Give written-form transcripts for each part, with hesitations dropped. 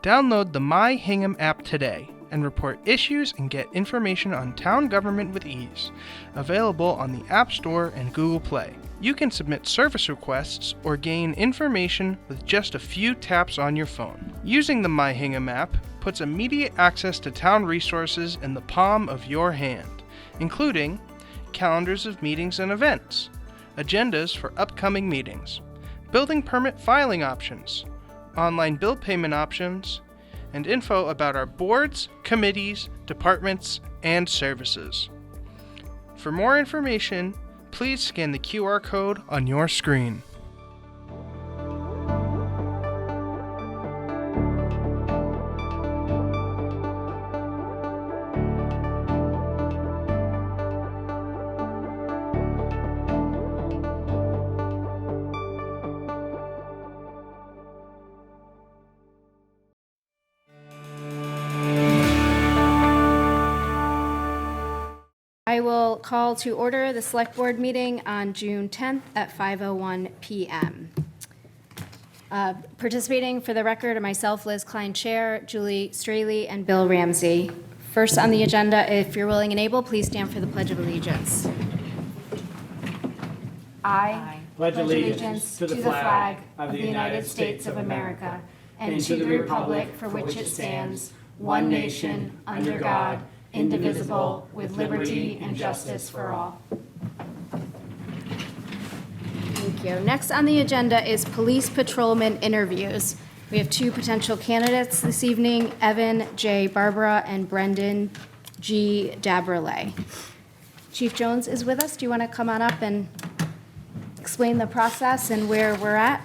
Download the My Hingham app today and report issues and get information on town government with ease. Available on the App Store and Google Play. You can submit service requests or gain information with just a few taps on your phone. Using the My Hingham app puts immediate access to town resources in the palm of your hand, including calendars of meetings and events, agendas for upcoming meetings, building permit filing options, online bill payment options, and info about our boards, committees, departments, and services. For more information, please scan the QR code on your screen. I will call to order the Select Board meeting on June 10th at 5:01 p.m. Participating for the record are myself, Liz Klein, Chair, Julie Straley, and Bill Ramsey. First on the agenda, if you're willing and able, please stand for the Pledge of Allegiance. I pledge allegiance to the flag of the United States of America and to the republic for which it stands, one nation, under God, indivisible, with liberty and justice for all. Thank you. Next on the agenda is police patrolman interviews. We have two potential candidates this evening, Evan J. Barbara and Brendan G. Daberle. Chief Jones is with us. Do you want to come on up and explain the process and where we're at?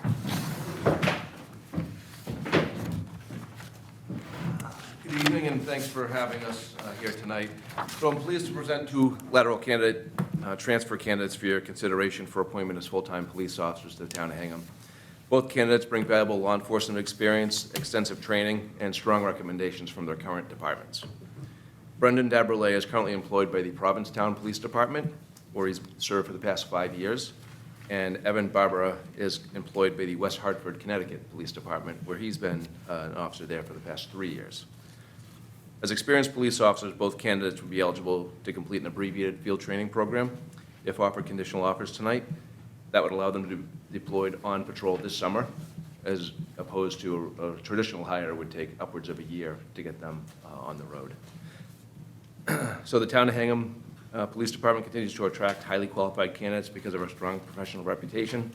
Good evening, and thanks for having us here tonight. So I'm pleased to present two lateral transfer candidates for your consideration for appointment as full-time police officers to the town of Hingham. Both candidates bring valuable law enforcement experience, extensive training, and strong recommendations from their current departments. Brendan Daberle is currently employed by the Provincetown Police Department, where he's served for the past 5 years, and Evan Barbara is employed by the West Hartford, Connecticut Police Department, where he's been an officer there for the past 3 years. As experienced police officers, both candidates would be eligible to complete an abbreviated field training program. If offered conditional offers tonight, that would allow them to be deployed on patrol this summer, as opposed to a traditional hire would take upwards of a year to get them on the road. So the town of Hingham Police Department continues to attract highly qualified candidates because of our strong professional reputation,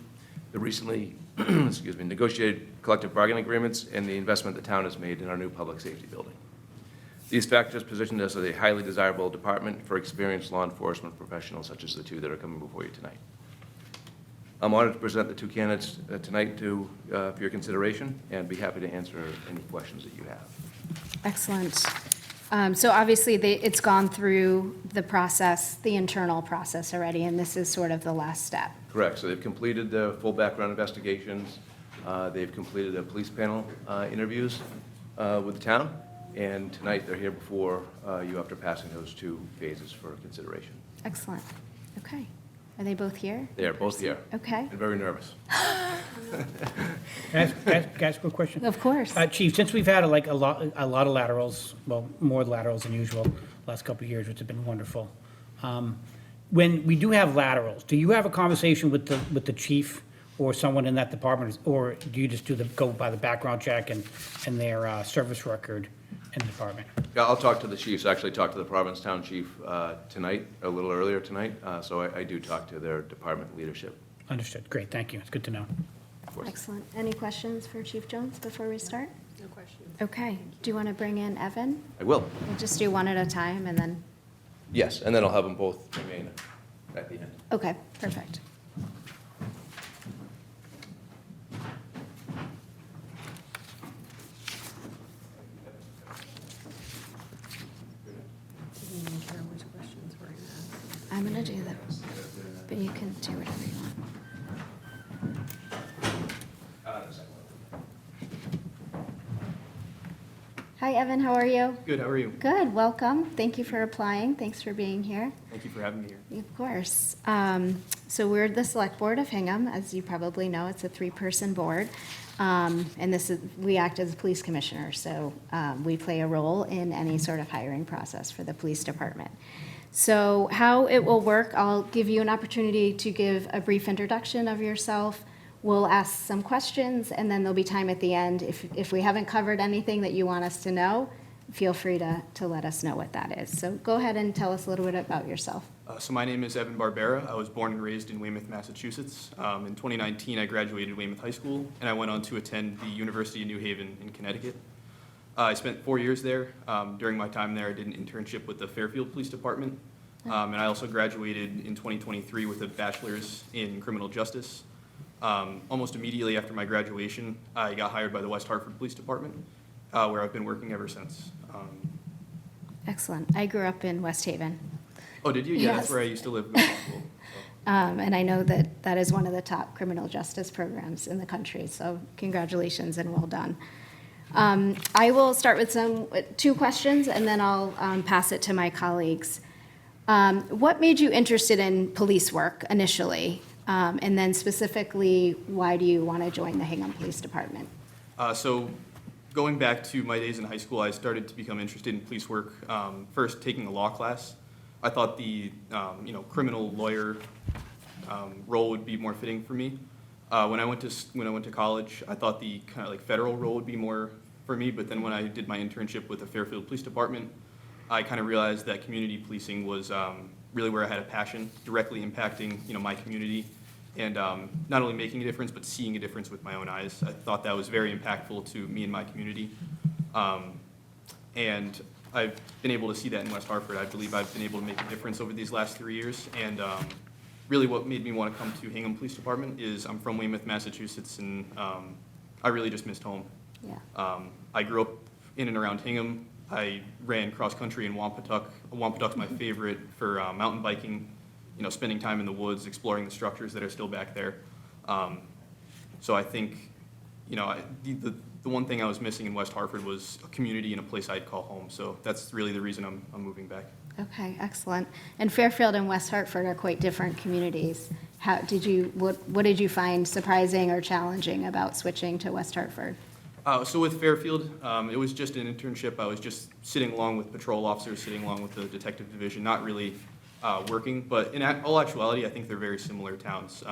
the recently negotiated collective bargaining agreements, and the investment the town has made in our new public safety building. These factors position us as a highly desirable department for experienced law enforcement professionals such as the two that are coming before you tonight. I'm honored to present the two candidates tonight for your consideration, and be happy to answer any questions that you have. Excellent. So obviously, it's gone through the process, the internal process already, and this is sort of the last step. Correct. So they've completed the full background investigations. They've completed the police panel interviews with the town. And tonight, they're here before you after passing those two phases for consideration. Excellent. Okay. Are they both here? They are both here. Okay. And very nervous. Can I ask a question? Of course. Chief, since we've had a lot of laterals, well, more laterals than usual last couple of years, which have been wonderful. When we do have laterals, do you have a conversation with the chief or someone in that department, or do you just go by the background check and their service record in the department? Yeah, I'll talk to the chiefs. I actually talked to the Provincetown chief tonight, a little earlier tonight, so I do talk to their department leadership. Understood. Great. Thank you. It's good to know. Of course. Excellent. Any questions for Chief Jones before we start? No questions. Okay. Do you want to bring in Evan? I will. We'll just do one at a time and then, Yes, and then I'll have them both remain at the end. okay, perfect. I'm going to do that, but you can do whatever you want. Hi, Evan, how are you? Good, how are you? Good, welcome. Thank you for applying. Thanks for being here. Thank you for having me here. Of course. So we're the Select Board of Hingham. As you probably know, it's a 3-person board. And we act as police commissioners, so we play a role in any sort of hiring process for the police department. So how it will work, I'll give you an opportunity to give a brief introduction of yourself. We'll ask some questions, and then there'll be time at the end. If we haven't covered anything that you want us to know, feel free to let us know what that is. So go ahead and tell us a little bit about yourself. So my name is Evan Barbera. I was born and raised in Weymouth, Massachusetts. In 2019, I graduated Weymouth High School, and I went on to attend the University of New Haven in Connecticut. I spent 4 years there. During my time there, I did an internship with the Fairfield Police Department, and I also graduated in 2023 with a bachelor's in criminal justice. Almost immediately after my graduation, I got hired by the West Hartford Police Department, where I've been working ever since. Excellent. I grew up in West Haven. Oh, did you? Yeah, Yes. that's where I used to live going to school. So. And I know that that is one of the top criminal justice programs in the country, so congratulations and well done. I will start with two questions, and then I'll pass it to my colleagues. What made you interested in police work initially? And then specifically, why do you want to join the Hingham Police Department? So going back to my days in high school, I started to become interested in police work. First, taking a law class. I thought the criminal lawyer role would be more fitting for me. When I went to college, I thought the kind of like federal role would be more for me. But then when I did my internship with the Fairfield Police Department, I kind of realized that community policing was really where I had a passion, directly impacting my community, and not only making a difference but seeing a difference with my own eyes. I thought that was very impactful to me and my community, and I've been able to see that in West Hartford. I believe I've been able to make a difference over these last 3 years, and really what made me want to come to Hingham Police Department is I'm from Weymouth, Massachusetts, and I really just missed home. Yeah. I grew up in and around Hingham. I ran cross country in Wampatuck. Wampatuck's my favorite for mountain biking, spending time in the woods, exploring the structures that are still back there. So I think, the one thing I was missing in West Hartford was a community and a place I'd call home. So that's really the reason I'm moving back. Okay, excellent. And Fairfield and West Hartford are quite different communities. What did you find surprising or challenging about switching to West Hartford? So with Fairfield, it was just an internship. I was just sitting along with patrol officers, sitting along with the detective division, not really working. But in all actuality, I think they're very similar towns.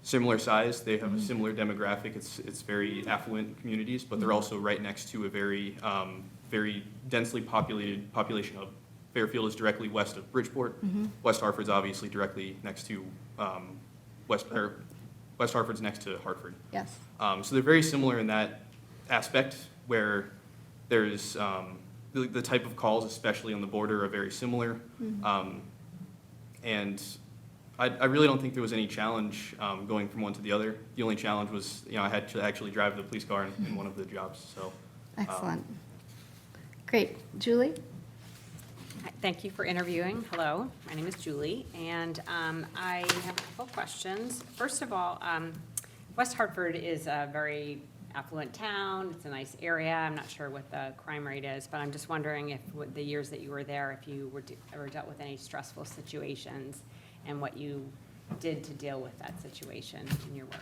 Similar size, they have a similar demographic. It's very affluent communities, but they're also right next to a very densely populated population hub. Fairfield is directly west of Bridgeport. West Hartford's obviously directly next to West Hartford's next to Hartford. Yes. So they're very similar in that aspect, where there's the type of calls, especially on the border, are very similar. And I really don't think there was any challenge going from one to the other. The only challenge was, I had to actually drive the police car in one of the jobs. So. Excellent. Great. Julie? Thank you for interviewing. Hello, my name is Julie, and I have a couple of questions. First of all, West Hartford is a very affluent town. It's a nice area. I'm not sure what the crime rate is, but I'm just wondering if with the years that you were there, if you ever dealt with any stressful situations and what you did to deal with that situation in your work.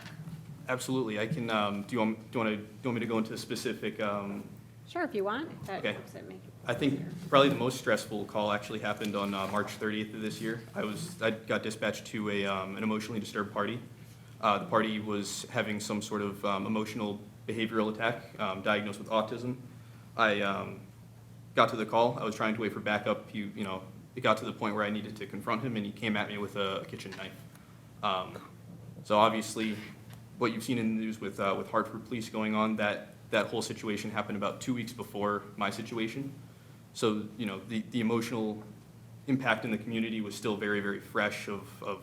Absolutely. I can. Do you want me to go into specific? Sure, if you want. That Okay. helps it make it I think easier. probably the most stressful call actually happened on March 30th of this year. I got dispatched to an emotionally disturbed party. The party was having some sort of emotional behavioral attack, diagnosed with autism. I got to the call. I was trying to wait for backup. It got to the point where I needed to confront him, and he came at me with a kitchen knife. So obviously, what you've seen in the news with Hartford Police going on, that whole situation happened about 2 weeks before my situation. So, the emotional impact in the community was still very, very fresh of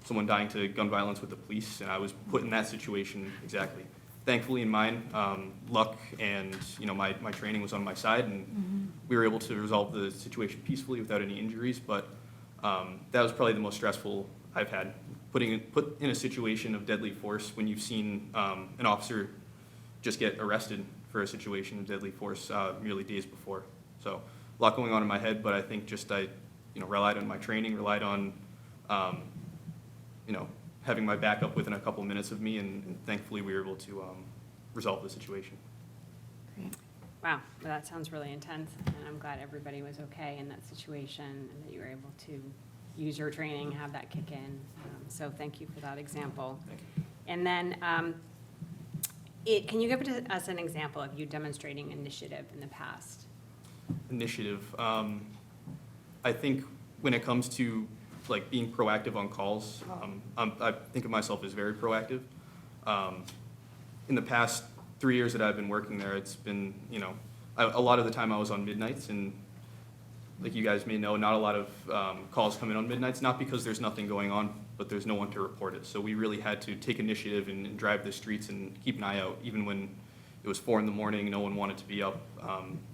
someone dying to gun violence with the police, and I was put in that situation exactly. Thankfully, in mine, luck and, my training was on my side, and we were able to resolve the situation peacefully without any injuries, but that was probably the most stressful I've had, put in a situation of deadly force when you've seen an officer just get arrested for a situation of deadly force merely days before. So a lot going on in my head, but I think just I relied on my training, relied on having my backup within a couple minutes of me, and thankfully we were able to resolve the situation. Wow, well, that sounds really intense, and I'm glad everybody was okay in that situation, and that you were able to use your training, have that kick in. So thank you for that example. Thank you. And then, can you give us an example of you demonstrating initiative in the past? Initiative. I think when it comes to like being proactive on calls, I think of myself as very proactive. In the past 3 years that I've been working there, it's been, a lot of the time I was on midnights, and like you guys may know, not a lot of calls come in on midnights, not because there's nothing going on, but there's no one to report it. So we really had to take initiative and drive the streets and keep an eye out, even when it was 4 a.m, no one wanted to be up.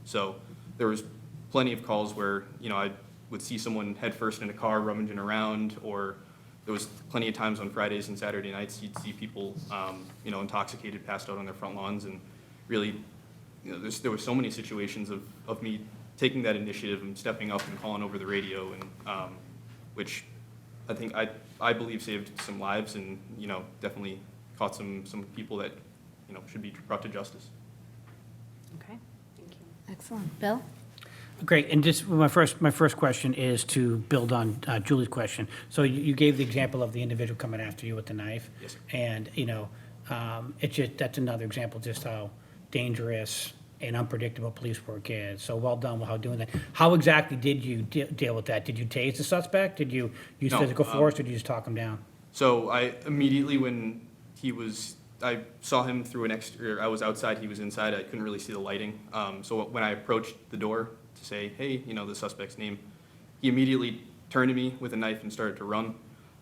So there was plenty of calls where, I would see someone head first in a car rummaging around, or there was plenty of times on Fridays and Saturday nights, you'd see people, intoxicated, passed out on their front lawns, and really, there were so many situations of me taking that initiative and stepping up and calling over the radio, and which I think I believe saved some lives, and definitely caught some people that should be brought to justice. Okay, thank you. Excellent. Bill? Great, and just my first question is to build on Julie's question. So you gave the example of the individual coming after you with the knife. Yes, sir. And, it's just, that's another example just how dangerous and unpredictable police work is. So well done with how doing that. How exactly did you deal with that? Did you tase the suspect? Did you use No, physical force, or did you just talk him down? So I immediately, when I saw him through I was outside, he was inside, I couldn't really see the lighting. So when I approached the door to say, hey, the suspect's name, he immediately turned to me with a knife and started to run.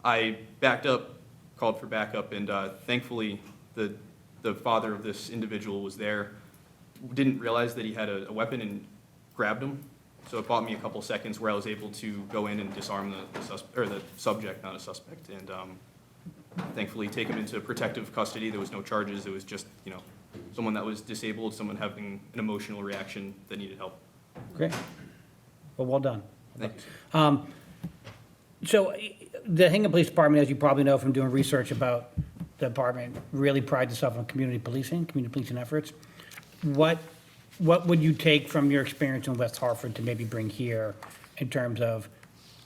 I backed up, called for backup, and thankfully the father of this individual was there, didn't realize that he had a weapon, and grabbed him. So it bought me a couple seconds where I was able to go in and disarm the subject, not a suspect, and thankfully take him into protective custody. There was no charges. It was just, someone that was disabled, someone having an emotional reaction that needed help. Great. Well done. Thank you. So the Hingham Police Department, as you probably know from doing research about the department, really prides itself on community policing efforts. What would you take from your experience in West Hartford to maybe bring here in terms of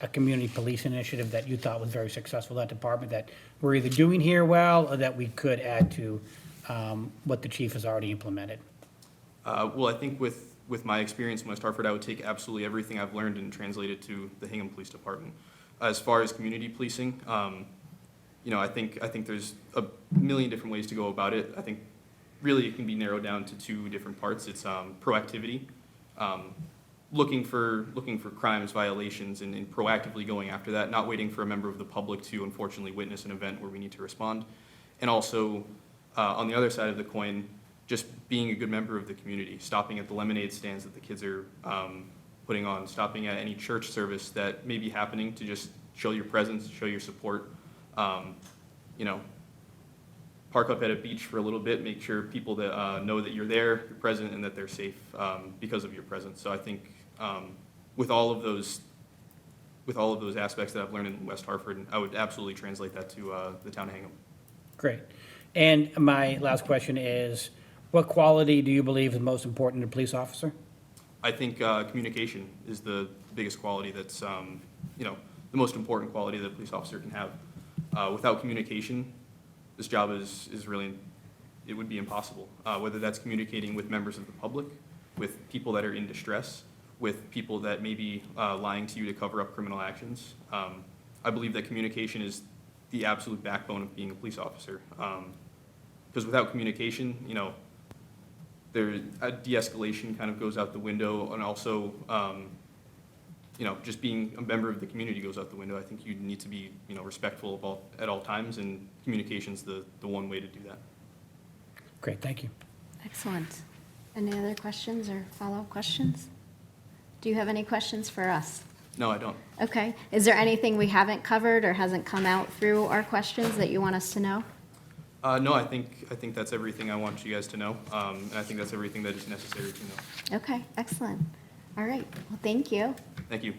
a community police initiative that you thought was very successful, that department, that we're either doing here well, or that we could add to what the chief has already implemented? Well, I think with my experience in West Hartford, I would take absolutely everything I've learned and translate it to the Hingham Police Department. As far as community policing, I think there's a million different ways to go about it. I think really it can be narrowed down to 2 different parts. It's proactivity, looking for crimes, violations, and proactively going after that, not waiting for a member of the public to unfortunately witness an event where we need to respond. And also, on the other side of the coin, just being a good member of the community, stopping at the lemonade stands that the kids are putting on, stopping at any church service that may be happening to just show your presence, show your support. Park up at a beach for a little bit, make sure people that know that you're there, you're present, and that they're safe because of your presence. So I think with all of those aspects that I've learned in West Hartford, I would absolutely translate that to the town of Hingham. Great. And my last question is, what quality do you believe is most important in a police officer? I think communication is the biggest quality that's, the most important quality that a police officer can have. Without communication, this job is really, it would be impossible. Whether that's communicating with members of the public, with people that are in distress, with people that may be lying to you to cover up criminal actions. I believe that communication is the absolute backbone of being a police officer. Because without communication, a de-escalation kind of goes out the window, and also, just being a member of the community goes out the window. I think you need to be, respectful at all times, and communication's the one way to do that. Great, thank you. Excellent. Any other questions or follow-up questions? Do you have any questions for us? No, I don't. Okay. Is there anything we haven't covered or hasn't come out through our questions that you want us to know? No, I think that's everything I want you guys to know, and I think that's everything that is necessary to know. Okay, excellent. All right. Well, thank you. Thank you.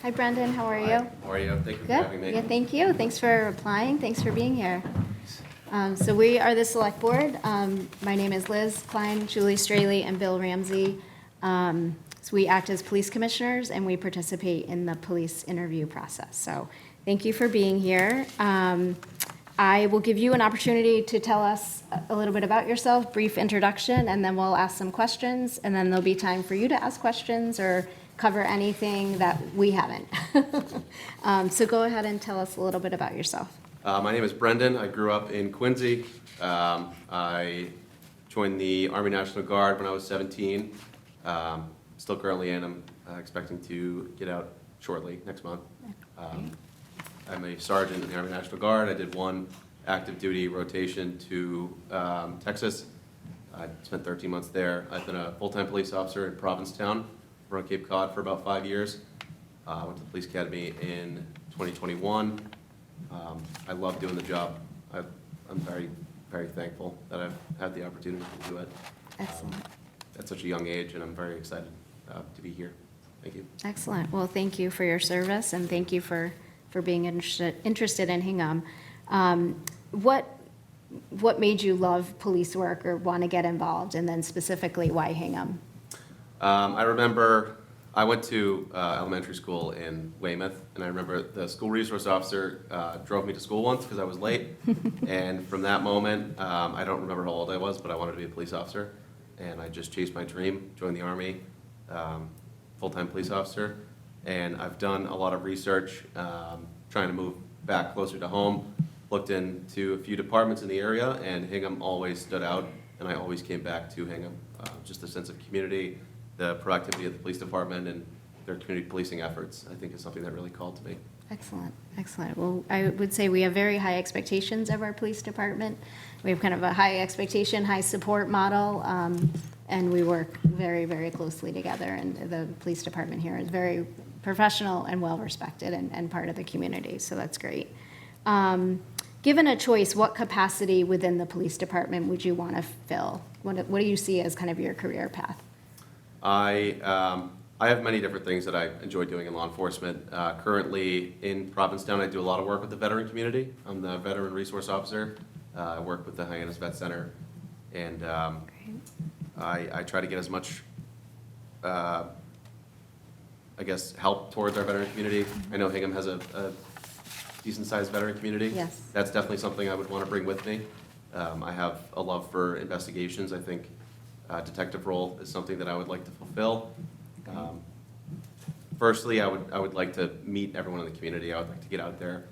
Hi, Brendan, how are you? Hi, how are you? Thank you for having Good. me. Yeah, thank you. Thanks for applying. Thanks for being here. So we are the select board. My name is Liz Klein, Julie Straley, and Bill Ramsey. So we act as police commissioners and we participate in the police interview process. So thank you for being here. I will give you an opportunity to tell us a little bit about yourself, brief introduction, and then we'll ask some questions, and then there'll be time for you to ask questions or cover anything that we haven't. So go ahead and tell us a little bit about yourself. My name is Brendan. I grew up in Quincy. I joined the Army National Guard when I was 17. Still currently in. I'm expecting to get out shortly, next month. I'm a sergeant in the Army National Guard. I did one active duty rotation to Texas. I spent 13 months there. I've been a full-time police officer in Provincetown, around Cape Cod, for about 5 years. I went to the police academy in 2021. I love doing the job. I'm very, very thankful that I've had the opportunity to do it Excellent. at such a young age, and I'm very excited to be here. Thank you. Excellent. Well, thank you for your service and thank you for being interested in Hingham. What made you love police work or want to get involved, and then specifically why Hingham? I remember I went to elementary school in Weymouth, and I remember the school resource officer drove me to school once because I was late. And from that moment, I don't remember how old I was, but I wanted to be a police officer. And I just chased my dream, joined the Army, full-time police officer. And I've done a lot of research, trying to move back closer to home. Looked into a few departments in the area, and Hingham always stood out, and I always came back to Hingham. Just the sense of community, the proactivity of the police department, and their community policing efforts, I think, is something that really called to me. Excellent, excellent. Well, I would say we have very high expectations of our police department. We have kind of a high expectation, high support model, and we work very, very closely together. And the police department here is very professional and well-respected and part of the community, so that's great. Given a choice, what capacity within the police department would you want to fill? What do you see as kind of your career path? I have many different things that I enjoy doing in law enforcement. Currently in Provincetown, I do a lot of work with the veteran community. I'm the veteran resource officer. I work with the Hyannis Vet Center, and I try to get as much, I guess, help towards our veteran community. I know Hingham has a decent-sized veteran community. Yes. That's definitely something I would want to bring with me. I have a love for investigations. I think detective role is something that I would like to fulfill. Firstly, I would like to meet everyone in the community. I would like to get out there.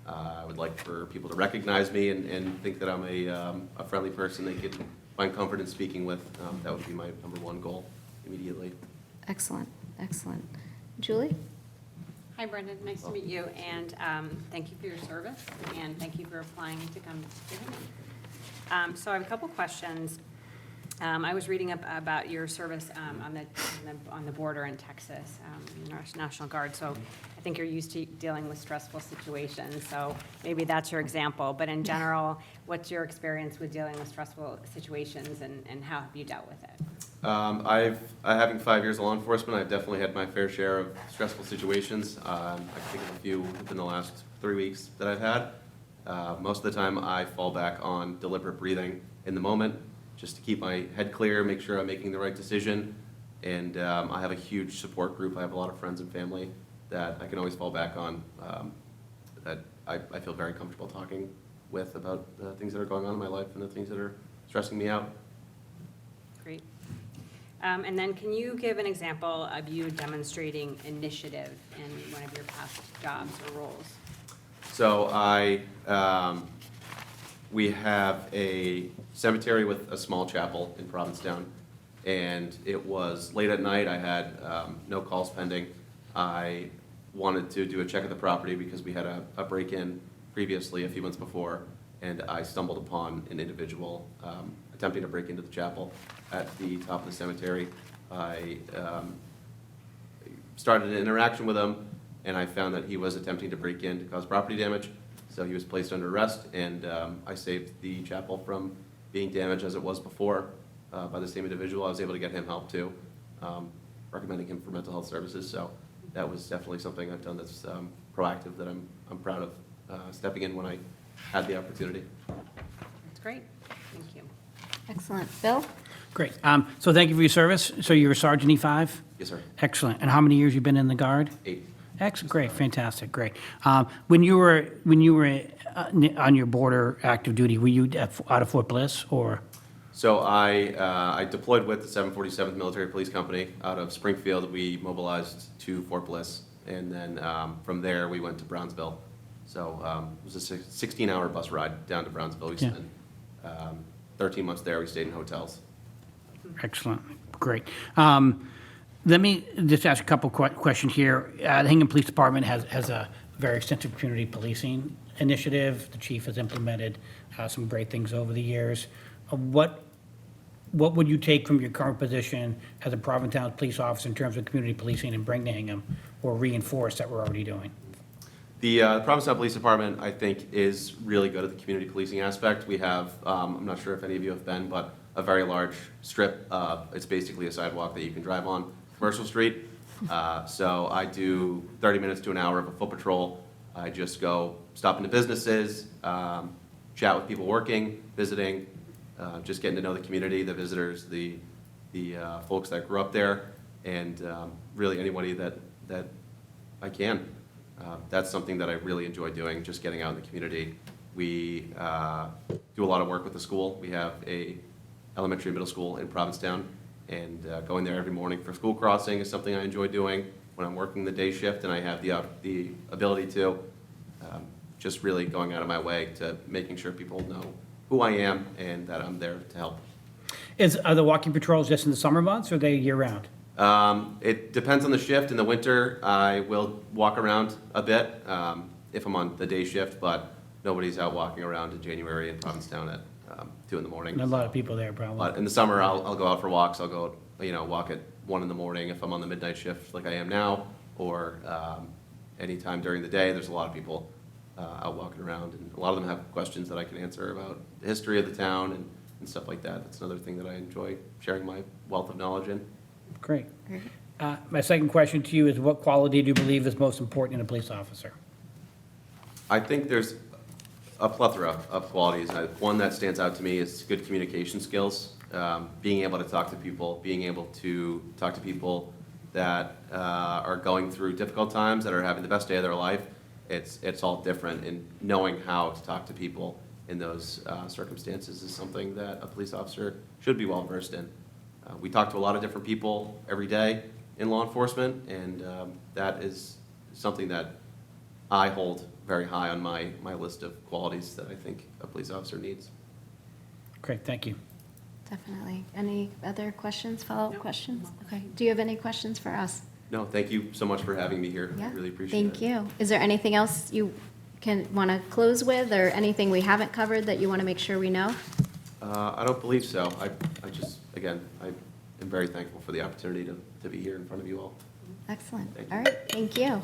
I would like for people to recognize me and think that I'm a friendly person they could find comfort in speaking with. That would be my number one goal immediately. Excellent, excellent. Julie? Hi, Brendan, nice to meet you, and thank you for your service, and thank you for applying to come to Hingham. So I have a couple questions. I was reading about your service on the border in Texas, National Guard, so I think you're used to dealing with stressful situations, so maybe that's your example. But in general, what's your experience with dealing with stressful situations, and how have you dealt with it? Having 5 years of law enforcement, I've definitely had my fair share of stressful situations. I can think of a few within the last 3 weeks that I've had. Most of the time, I fall back on deliberate breathing in the moment, just to keep my head clear, make sure I'm making the right decision. And I have a huge support group. I have a lot of friends and family that I can always fall back on, that I feel very comfortable talking with about the things that are going on in my life and the things that are stressing me out. Great. And then can you give an example of you demonstrating initiative in one of your past jobs or roles? So we have a cemetery with a small chapel in Provincetown, and it was late at night. I had no calls pending. I wanted to do a check of the property because we had a break-in previously a few months before, and I stumbled upon an individual attempting to break into the chapel at the top of the cemetery. I started an interaction with him, and I found that he was attempting to break in to cause property damage. So he was placed under arrest, and I saved the chapel from being damaged as it was before by the same individual. I was able to get him help too, recommending him for mental health services. So that was definitely something I've done that's proactive, that I'm proud of stepping in when I had the opportunity. That's great. Thank you. Excellent. Bill? Great. So thank you for your service. So you're a Sergeant E5? Yes, sir. Excellent. And how many years you been in the Guard? 8. Excellent. Great. Fantastic. Great. When you were on your border active duty, were you out of Fort Bliss or? So I deployed with the 747th Military Police Company out of Springfield. We mobilized to Fort Bliss, and then from there we went to Brownsville. So it was a 16-hour bus ride down to Brownsville. We Yeah. spent 13 months there. We stayed in hotels. Excellent. Great. Let me just ask a couple questions here. The Hingham Police Department has a very extensive community policing initiative. The chief has implemented some great things over the years. What would you take from your current position as a Provincetown police officer in terms of community policing and bring to Hingham or reinforce that we're already doing? The Provincetown Police Department, I think, is really good at the community policing aspect. We have, I'm not sure if any of you have been, but a very large strip. It's basically a sidewalk that you can drive on, Commercial Street. So I do 30 minutes to an hour of a foot patrol. I just go stop into businesses, chat with people working, visiting, just getting to know the community, the visitors, the folks that grew up there, and really anybody that I can. That's something that I really enjoy doing, just getting out in the community. We do a lot of work with the school. We have a elementary and middle school in Provincetown, and going there every morning for school crossing is something I enjoy doing when I'm working the day shift and I have the ability to. Just really going out of my way to making sure people know who I am and that I'm there to help. Are the walking patrols just in the summer months or are they year-round? It depends on the shift. In the winter, I will walk around a bit if I'm on the day shift, but nobody's out walking around in January in Provincetown at 2 in the morning. And a lot of people there probably. But in the summer, I'll go out for walks. I'll go, walk at 1 in the morning if I'm on the midnight shift like I am now, or anytime during the day. There's a lot of people out walking around, and a lot of them have questions that I can answer about the history of the town and stuff like that. That's another thing that I enjoy sharing my wealth of knowledge in. Great. My second question to you is what quality do you believe is most important in a police officer? I think there's a plethora of qualities. One that stands out to me is good communication skills, being able to talk to people, being able to talk to people that are going through difficult times, that are having the best day of their life. It's all different, and knowing how to talk to people in those circumstances is something that a police officer should be well versed in. We talk to a lot of different people every day in law enforcement, and that is something that I hold very high on my list of qualities that I think a police officer needs. Great, thank you. Definitely. Any other questions, follow-up questions? Okay. Do you have any questions for us? No, thank you so much for having me here. I Yeah. really appreciate it. Thank you. Is there anything else you want to close with, or anything we haven't covered that you want to make sure we know? I don't believe so. I just, again, I am very thankful for the opportunity to be here in front of you all. Excellent. Thank you. All right, thank you.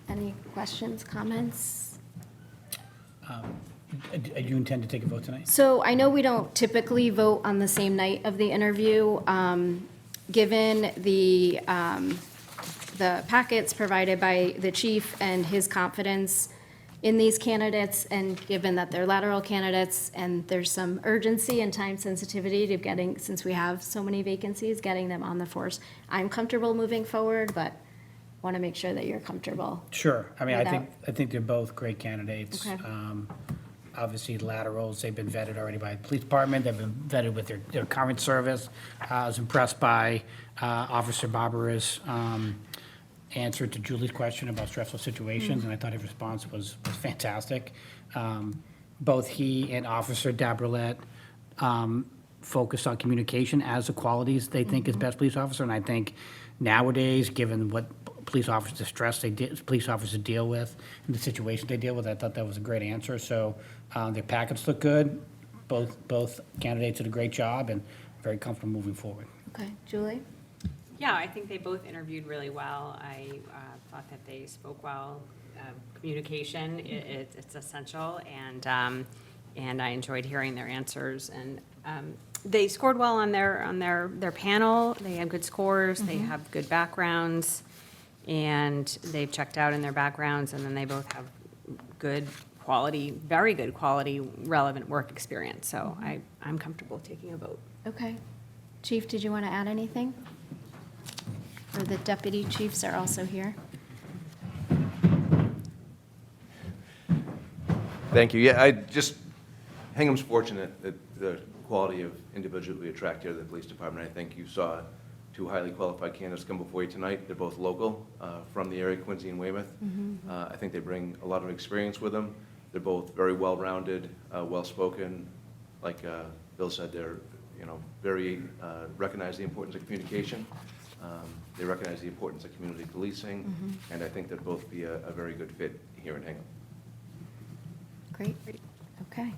Any questions, comments? Do you intend to take a vote tonight? So I know we don't typically vote on the same night of the interview. Given the packets provided by the chief and his confidence in these candidates, and given that they're lateral candidates, and there's some urgency and time sensitivity to getting, since we have so many vacancies, getting them on the force, I'm comfortable moving forward, but want to make sure that you're comfortable. Sure. I mean, Without- I think they're both great candidates. Okay. Obviously, laterals, they've been vetted already by the police department. They've been vetted with their current service. I was impressed by Officer Barbara's answer to Julie's question about stressful situations, and I thought his response was fantastic. Both he and Officer Dabrolette focused on communication as the qualities they think is best police officer, and I think nowadays, given what police officers, the stress police officers deal with, and the situation they deal with, I thought that was a great answer. So their packets look good. Both candidates did a great job, and very comfortable moving forward. Okay, Julie? Yeah, I think they both interviewed really well. I thought that they spoke well. Communication, it's essential, and I enjoyed hearing their answers. And they scored well on their panel. They had good scores. They have good backgrounds, and they've checked out in their backgrounds. And then they both have good quality, very good quality, relevant work experience. So I'm comfortable taking a vote. Okay. Chief, did you want to add anything? Or the deputy chiefs are also here. Thank you. Yeah, Hingham's fortunate that the quality of individuals we attract here to the police department. I think you saw two highly qualified candidates come before you tonight. They're both local, from the area, Quincy and Weymouth. I think they bring a lot of experience with them. They're both very well-rounded, well-spoken. Like Bill said, they're, very recognize the importance of communication. They recognize the importance of community policing, and I think they'd both be a very good fit here in Hingham. Great. Okay.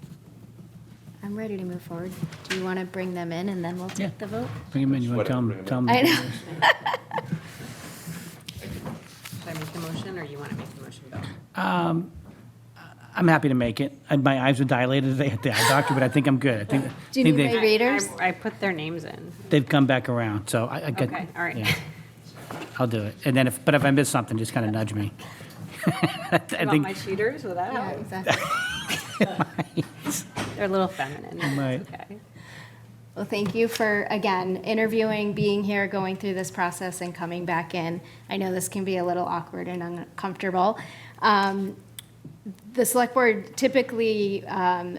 I'm ready to move forward. Do you want to bring them in and then we'll take the vote? Bring them in, you want to Whatever, tell bring them? 'em in. I know. Should I make the motion, or you want to make the motion, Bill? I'm happy to make it. My eyes are dilated today at the eye doctor, but I think I'm good. I think, Do you need think my readers? I put their names in. they've come back around, so I get. Okay, all right. yeah. I'll do it. And then if I miss something, just kind of nudge me. I You want my cheaters? Will that Yeah, help? exactly. They're a little feminine. might. It's okay. Well, thank you for, again, interviewing, being here, going through this process, and coming back in. I know this can be a little awkward and uncomfortable. The select board typically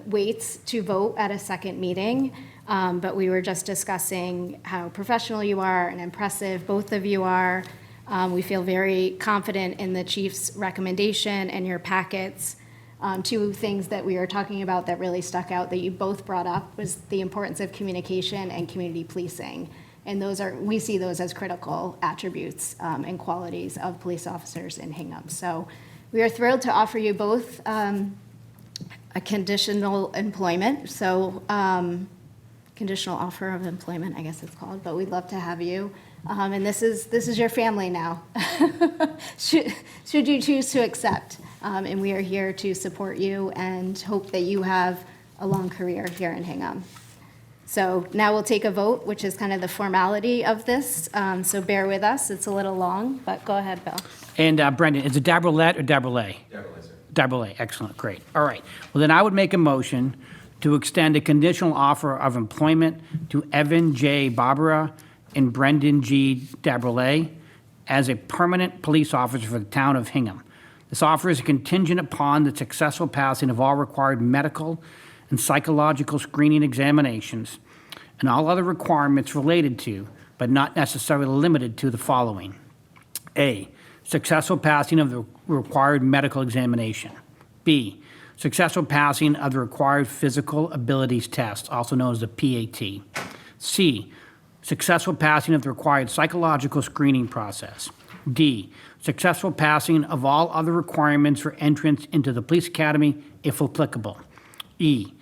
waits to vote at a second meeting, but we were just discussing how professional you are and impressive both of you are. We feel very confident in the chief's recommendation and your packets. Two things that we were talking about that really stuck out that you both brought up was the importance of communication and community policing. And we see those as critical attributes and qualities of police officers in Hingham. So we are thrilled to offer you both a conditional employment. So conditional offer of employment, I guess it's called, but we'd love to have you. And this is your family now, should you choose to accept. And we are here to support you and hope that you have a long career here in Hingham. So now we'll take a vote, which is kind of the formality of this. So bear with us. It's a little long, but go ahead, Bill. And Brendan, is it Dabrolette or Dabrollet? Definitely, sir. Dabrollet, excellent, great. All right. Well, then I would make a motion to extend a conditional offer of employment to Evan J. Barbara and Brendan G. Dabrollet as a permanent police officer for the town of Hingham. This offer is contingent upon the successful passing of all required medical and psychological screening examinations and all other requirements related to, but not necessarily limited to, the following. A, successful passing of the required medical examination. B, successful passing of the required physical abilities test, also known as the PAT. C, successful passing of the required psychological screening process. D, successful passing of all other requirements for entrance into the police academy, if applicable. E,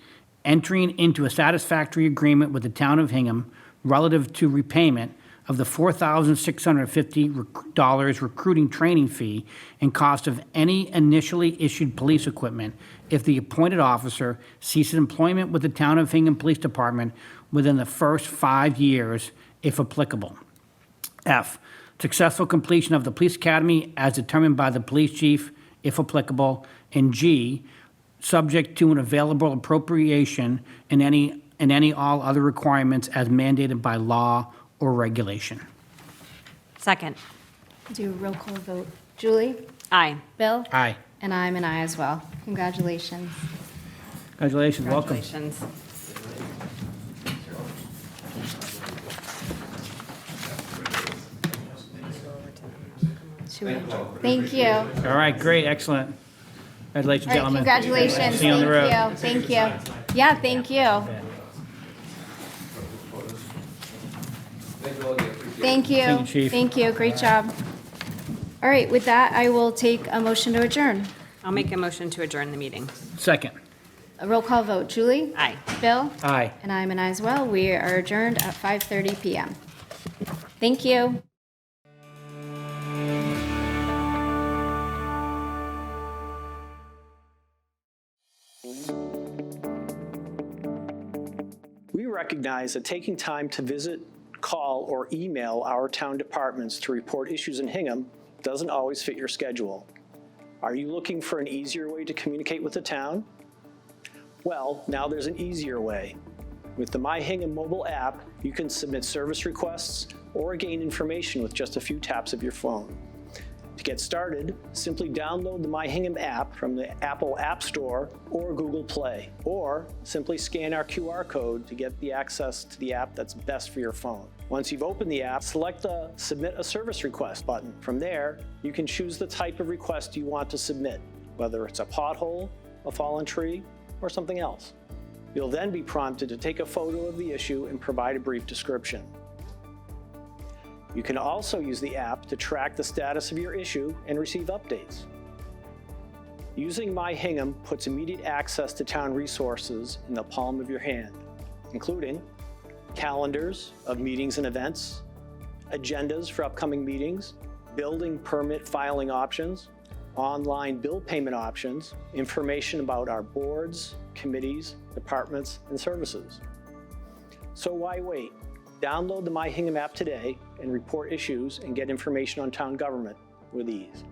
entering into a satisfactory agreement with the town of Hingham relative to repayment of the $4,650 recruiting training fee and cost of any initially issued police equipment if the appointed officer ceases employment with the town of Hingham Police Department within the first 5 years, if applicable. F, successful completion of the police academy as determined by the police chief, if applicable. And G, subject to an available appropriation in any all other requirements as mandated by law or regulation. Second. Do a roll call vote. Julie? Aye. Bill? Aye. And I'm an aye as well. Congratulations. Congratulations, welcome. Congratulations. Thank you. All right, great, excellent. Congratulations, All right, gentlemen. congratulations. See you on the road. Thank you. Yeah, thank you. Thank you. Thank you, Chief. Thank you. Great job. All right, with that, I will take a motion to adjourn. I'll make a motion to adjourn the meeting. Second. A roll call vote. Julie? Aye. Bill? Aye. And I'm an aye as well. We are adjourned at 5:30 PM. Thank you. recognize that taking time to visit, call, or email our town departments to report issues in Hingham doesn't always fit your schedule. Are you looking for an easier way to communicate with the town? Well, now there's an easier way. With the My Hingham mobile app, you can submit service requests or gain information with just a few taps of your phone. To get started, simply download the My Hingham app from the Apple App Store or Google Play, or simply scan our QR code to get the access to the app that's best for your phone. Once you've opened the app, select the Submit a Service Request button. From there, you can choose the type of request you want to submit, whether it's a pothole, a fallen tree, or something else. You'll then be prompted to take a photo of the issue and provide a brief description. You can also use the app to track the status of your issue and receive updates. Using My Hingham puts immediate access to town resources in the palm of your hand, including calendars of meetings and events, agendas for upcoming meetings, building permit filing options, online bill payment options, information about our boards, committees, departments, and services. So why wait? Download the My Hingham app today and report issues and get information on town government with ease.